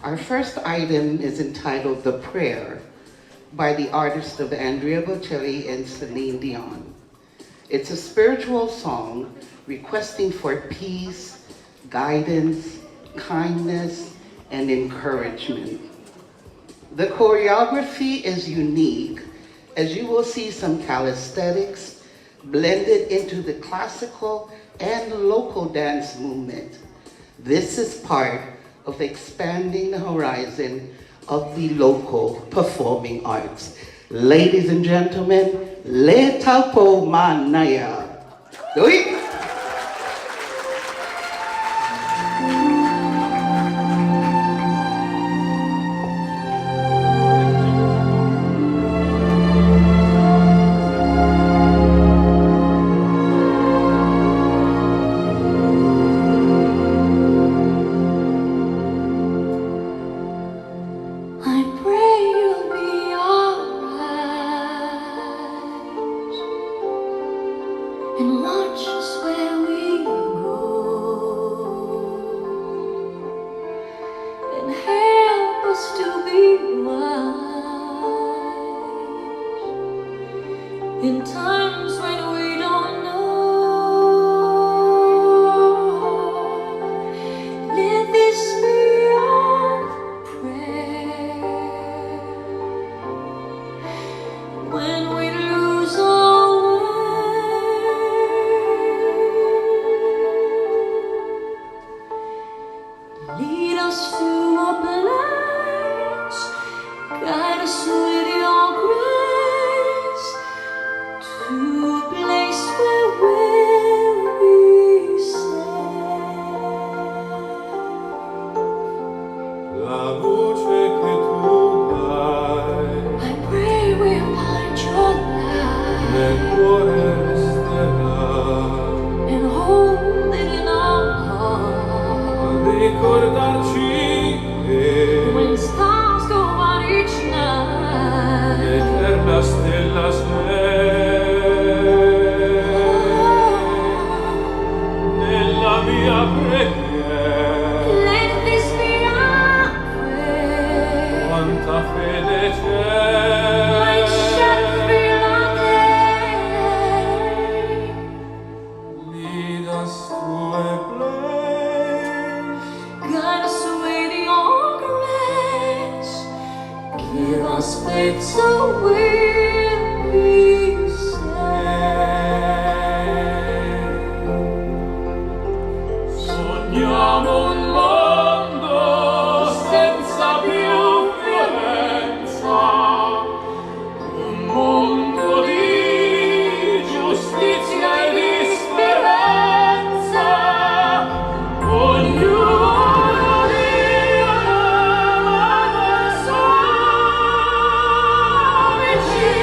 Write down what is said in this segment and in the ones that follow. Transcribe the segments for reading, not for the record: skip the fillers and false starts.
Our first item is entitled The Prayer by the artists of Andrea Bocelli and Celine Dion. It's a spiritual song requesting for peace, guidance, kindness, and encouragement. The choreography is unique, as you will see some calisthenics blended into the classical and local dance movement. This is part of expanding the horizon of the local performing arts. Ladies and gentlemen, Le Taupo Manaya. Do it! And watch us where we go, and help us to be wise in times when we don't know. Let this be our prayer when we lose our lead us to a place, guide us with your grace, to a place where we'll be safe. La voce che tu dai I pray we'll find your light nel cuore resterà, and hold it in our heart. ricordarci che When stars go out each night, l'eterna stella sei nella mia preghiera. let this be our prayer. Quanta fede c'è, My Sheffield lead us to a place, guide us with your grace, give us faith so we'll be saved. sogniamo un mondo senza più violenza, un mondo di giustizia e di speranza, ognuno di noi vicino.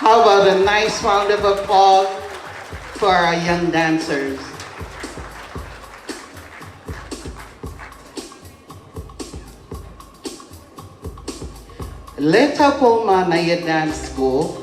How about a nice round of applause for our young dancers? Leta Poma Naya Dance School